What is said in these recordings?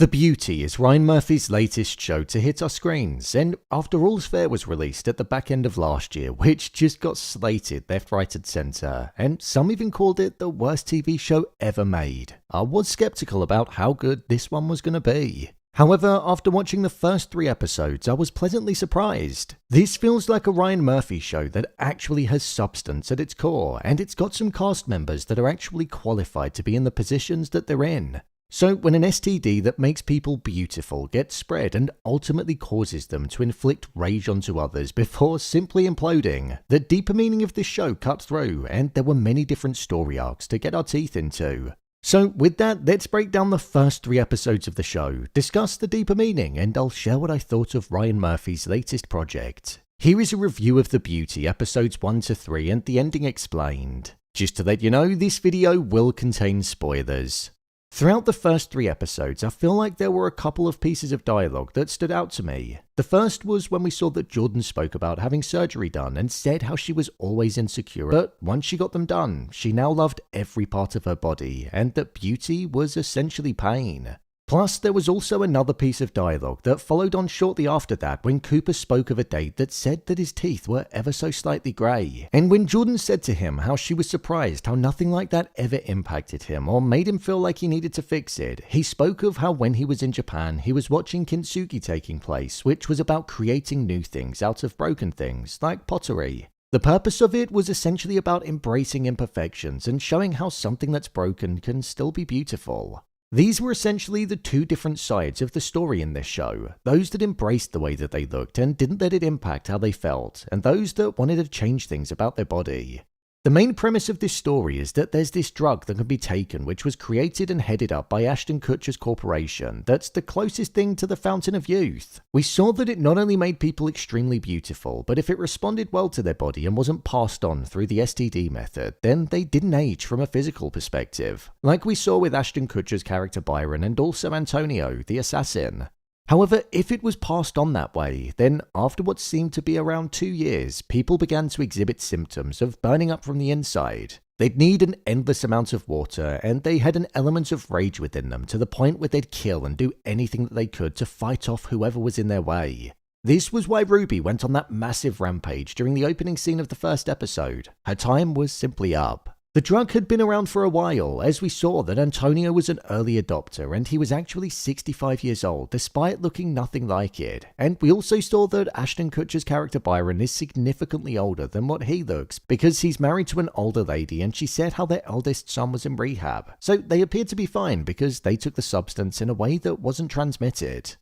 The Beauty is Ryan Murphy's latest show to hit our screens, and After All's Fair was released at the back end of last year, which just got slated left, right and centre, and some even called it the worst TV show ever made. I was skeptical about how good this one was going to be. However, after watching the first 3 episodes, I was pleasantly surprised. This feels like a Ryan Murphy show that actually has substance at its core, and it's got some cast members that are actually qualified to be in the positions that they're in. So when an STD that makes people beautiful gets spread and ultimately causes them to inflict rage onto others before simply imploding, the deeper meaning of this show cut through, and there were many different story arcs to get our teeth into. So with that, let's break down the first 3 episodes of the show, discuss the deeper meaning, and I'll share what I thought of Ryan Murphy's latest project. Here is a review of The Beauty, episodes 1 to 3, and the ending explained. Just to let you know, this video will contain spoilers. Throughout the first 3 episodes, I feel like there were a couple of pieces of dialogue that stood out to me. The first was when we saw that Jordan spoke about having surgery done and said how she was always insecure, but once she got them done, she now loved every part of her body, and that beauty was essentially pain. Plus, there was also another piece of dialogue that followed on shortly after that when Cooper spoke of a date that said that his teeth were ever so slightly grey. And when Jordan said to him how she was surprised how nothing like that ever impacted him or made him feel like he needed to fix it, he spoke of how when he was in Japan, he was watching kintsugi taking place, which was about creating new things out of broken things, like pottery. The purpose of it was essentially about embracing imperfections and showing how something that's broken can still be beautiful. These were essentially the 2 different sides of the story in this show, those that embraced the way that they looked and didn't let it impact how they felt, and those that wanted to change things about their body. The main premise of this story is that there's this drug that can be taken which was created and headed up by Ashton Kutcher's corporation that's the closest thing to the Fountain of Youth. We saw that it not only made people extremely beautiful, but if it responded well to their body and wasn't passed on through the STD method, then they didn't age from a physical perspective, like we saw with Ashton Kutcher's character Byron and also Antonio, the assassin. However, if it was passed on that way, then after what seemed to be around 2 years, people began to exhibit symptoms of burning up from the inside. They'd need an endless amount of water, and they had an element of rage within them to the point where they'd kill and do anything that they could to fight off whoever was in their way. This was why Ruby went on that massive rampage during the opening scene of the first episode. Her time was simply up. The drug had been around for a while, as we saw that Antonio was an early adopter and he was actually 65 years old despite looking nothing like it, and we also saw that Ashton Kutcher's character Byron is significantly older than what he looks because he's married to an older lady and she said how their eldest son was in rehab, so they appeared to be fine because they took the substance in a way that wasn't transmitted.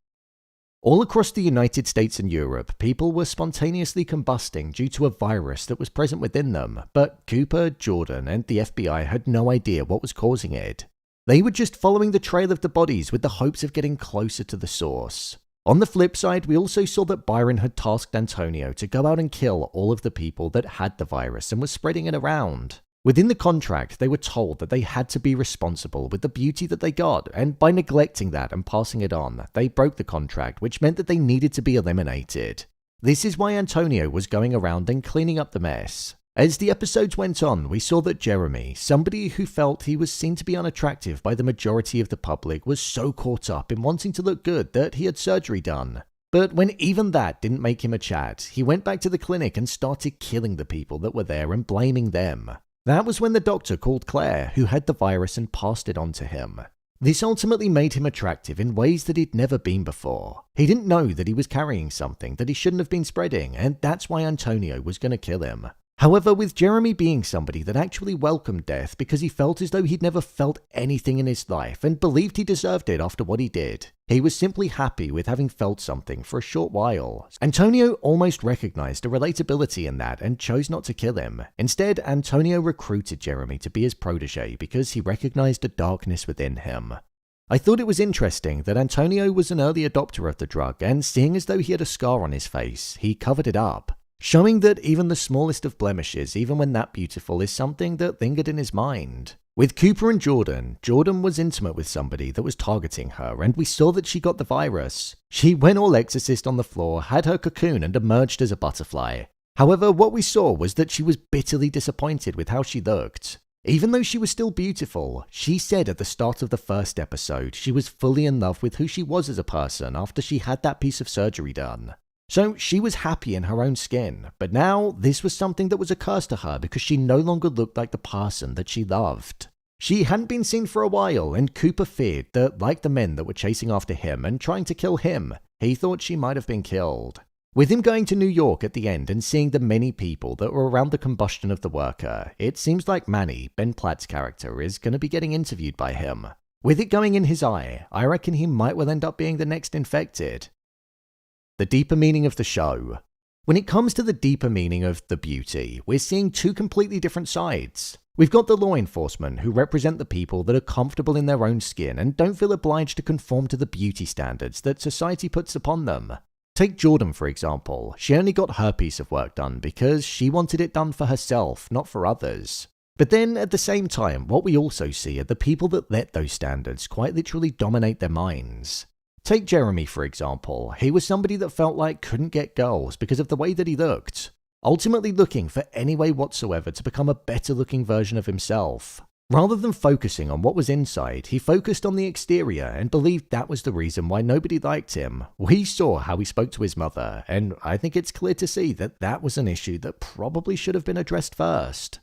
All across the United States and Europe, people were spontaneously combusting due to a virus that was present within them, but Cooper, Jordan, and the FBI had no idea what was causing it. They were just following the trail of the bodies with the hopes of getting closer to the source. On the flip side, we also saw that Byron had tasked Antonio to go out and kill all of the people that had the virus and was spreading it around. Within the contract, they were told that they had to be responsible with the beauty that they got, and by neglecting that and passing it on, they broke the contract, which meant that they needed to be eliminated. This is why Antonio was going around and cleaning up the mess. As the episodes went on, we saw that Jeremy, somebody who felt he was seen to be unattractive by the majority of the public, was so caught up in wanting to look good that he had surgery done. But when even that didn't make him a chat, he went back to the clinic and started killing the people that were there and blaming them. That was when the doctor called Claire, who had the virus, and passed it on to him. This ultimately made him attractive in ways that he'd never been before. He didn't know that he was carrying something that he shouldn't have been spreading, and that's why Antonio was going to kill him. However, with Jeremy being somebody that actually welcomed death because he felt as though he'd never felt anything in his life and believed he deserved it after what he did, he was simply happy with having felt something for a short while. Antonio almost recognized a relatability in that and chose not to kill him. Instead, Antonio recruited Jeremy to be his protege because he recognized a darkness within him. I thought it was interesting that Antonio was an early adopter of the drug, and seeing as though he had a scar on his face, he covered it up, showing that even the smallest of blemishes, even when that beautiful, is something that lingered in his mind. With Cooper and Jordan, Jordan was intimate with somebody that was targeting her, and we saw that she got the virus. She went all exorcist on the floor, had her cocoon, and emerged as a butterfly. However, what we saw was that she was bitterly disappointed with how she looked. Even though she was still beautiful, she said at the start of the first episode she was fully in love with who she was as a person after she had that piece of surgery done. So she was happy in her own skin, but now this was something that was a curse to her because she no longer looked like the person that she loved. She hadn't been seen for a while, and Cooper feared that, like the men that were chasing after him and trying to kill him, he thought she might have been killed. With him going to New York at the end and seeing the many people that were around the combustion of the worker, it seems like Manny, Ben Platt's character, is going to be getting interviewed by him. With it going in his eye, I reckon he might well end up being the next infected. The deeper meaning of the show. When it comes to the deeper meaning of the beauty, we're seeing two completely different sides. We've got the law enforcement who represent the people that are comfortable in their own skin and don't feel obliged to conform to the beauty standards that society puts upon them. Take Jordan, for example. She only got her piece of work done because she wanted it done for herself, not for others. But then, at the same time, what we also see are the people that let those standards quite literally dominate their minds. Take Jeremy, for example. He was somebody that felt like couldn't get girls because of the way that he looked, ultimately looking for any way whatsoever to become a better looking version of himself. Rather than focusing on what was inside, he focused on the exterior and believed that was the reason why nobody liked him. We saw how he spoke to his mother, and I think it's clear to see that that was an issue that probably should have been addressed first.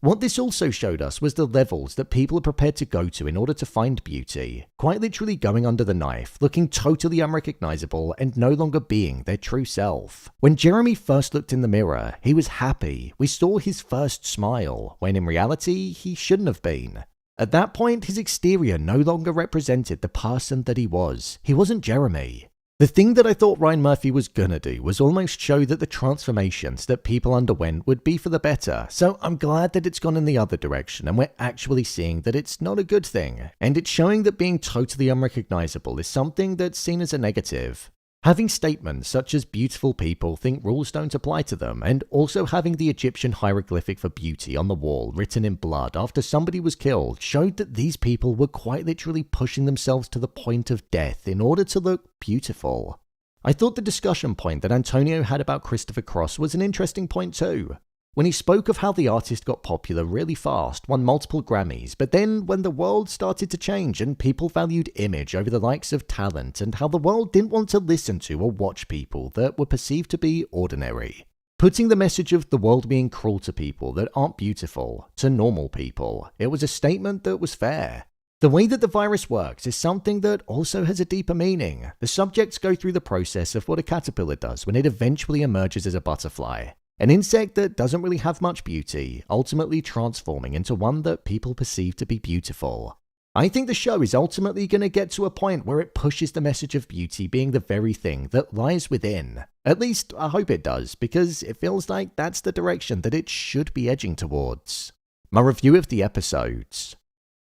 What this also showed us was the levels that people are prepared to go to in order to find beauty, quite literally going under the knife, looking totally unrecognizable and no longer being their true self. When Jeremy first looked in the mirror, he was happy. We saw his first smile, when in reality, he shouldn't have been. At that point, his exterior no longer represented the person that he was. He wasn't Jeremy. The thing that I thought Ryan Murphy was gonna do was almost show that the transformations that people underwent would be for the better, so I'm glad that it's gone in the other direction and we're actually seeing that it's not a good thing, and it's showing that being totally unrecognizable is something that's seen as a negative. Having statements such as beautiful people think rules don't apply to them, and also having the Egyptian hieroglyphic for beauty on the wall written in blood after somebody was killed showed that these people were quite literally pushing themselves to the point of death in order to look beautiful. I thought the discussion point that Antonio had about Christopher Cross was an interesting point too. When he spoke of how the artist got popular really fast, won multiple Grammys, but then when the world started to change and people valued image over the likes of talent, and how the world didn't want to listen to or watch people that were perceived to be ordinary. Putting the message of the world being cruel to people that aren't beautiful to normal people, it was a statement that was fair. The way that the virus works is something that also has a deeper meaning. The subjects go through the process of what a caterpillar does when it eventually emerges as a butterfly. An insect that doesn't really have much beauty, ultimately transforming into one that people perceive to be beautiful. I think the show is ultimately going to get to a point where it pushes the message of beauty being the very thing that lies within. At least, I hope it does, because it feels like that's the direction that it should be edging towards. My review of the episodes.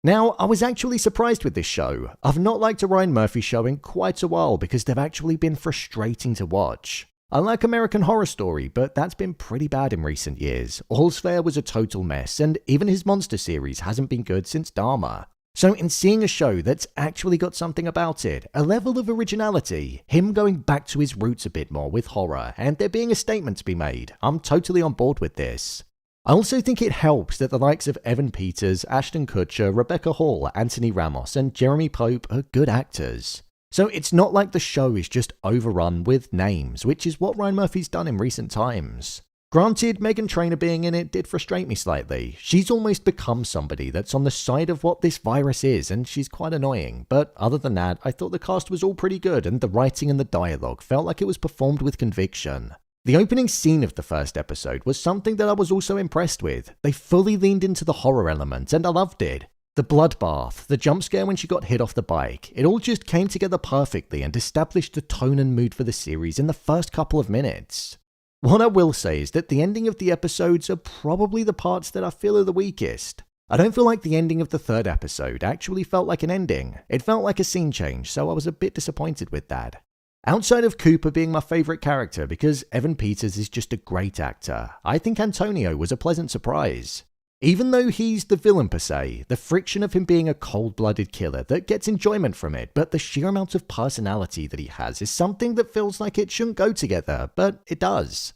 Now, I was actually surprised with this show. I've not liked a Ryan Murphy show in quite a while because they've actually been frustrating to watch. I like American Horror Story, but that's been pretty bad in recent years. All's Fair was a total mess, and even his monster series hasn't been good since Dharma. So in seeing a show that's actually got something about it, a level of originality, him going back to his roots a bit more with horror, and there being a statement to be made, I'm totally on board with this. I also think it helps that the likes of Evan Peters, Ashton Kutcher, Rebecca Hall, Anthony Ramos, and Jeremy Pope are good actors. So it's not like the show is just overrun with names, which is what Ryan Murphy's done in recent times. Granted, Meghan Trainor being in it did frustrate me slightly. She's almost become somebody that's on the side of what this virus is, and she's quite annoying. But other than that, I thought the cast was all pretty good, and the writing and the dialogue felt like it was performed with conviction. The opening scene of the first episode was something that I was also impressed with. They fully leaned into the horror element, and I loved it. The bloodbath, the jump scare when she got hit off the bike, it all just came together perfectly and established the tone and mood for the series in the first couple of minutes. What I will say is that the ending of the episodes are probably the parts that I feel are the weakest. I don't feel like the ending of the third episode actually felt like an ending. It felt like a scene change, so I was a bit disappointed with that. Outside of Cooper being my favourite character because Evan Peters is just a great actor, I think Antonio was a pleasant surprise. Even though he's the villain per se, the friction of him being a cold-blooded killer that gets enjoyment from it, but the sheer amount of personality that he has is something that feels like it shouldn't go together, but it does.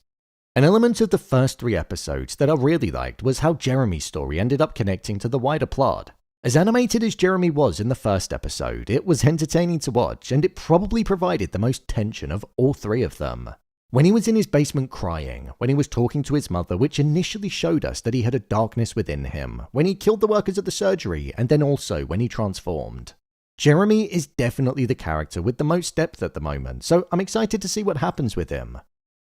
An element of the first 3 episodes that I really liked was how Jeremy's story ended up connecting to the wider plot. As animated as Jeremy was in the first episode, it was entertaining to watch, and it probably provided the most tension of all 3 of them. When he was in his basement crying, when he was talking to his mother, which initially showed us that he had a darkness within him, when he killed the workers at the surgery, and then also when he transformed. Jeremy is definitely the character with the most depth at the moment, so I'm excited to see what happens with him.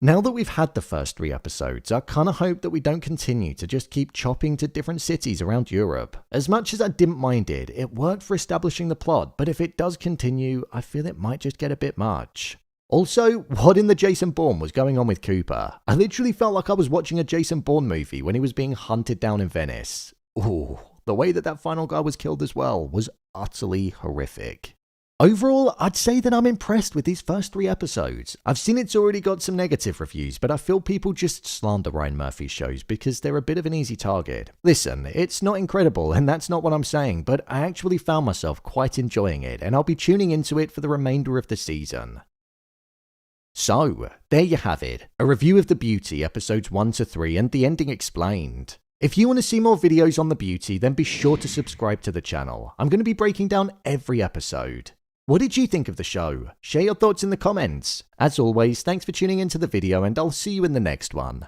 Now that we've had the first 3 episodes, I kinda hope that we don't continue to just keep chopping to different cities around Europe. As much as I didn't mind it, it worked for establishing the plot, but if it does continue, I feel it might just get a bit much. Also, what in the Jason Bourne was going on with Cooper? I literally felt like I was watching a Jason Bourne movie when he was being hunted down in Venice. Ooh, the way that final guy was killed as well was utterly horrific. Overall, I'd say that I'm impressed with these first 3 episodes. I've seen it's already got some negative reviews, but I feel people just slander Ryan Murphy's shows because they're a bit of an easy target. Listen, it's not incredible, and that's not what I'm saying, but I actually found myself quite enjoying it, and I'll be tuning into it for the remainder of the season. So, there you have it, a review of The Beauty episodes 1 to 3 and the ending explained. If you want to see more videos on The Beauty, then be sure to subscribe to the channel. I'm going to be breaking down every episode. What did you think of the show? Share your thoughts in the comments. As always, thanks for tuning into the video, and I'll see you in the next one.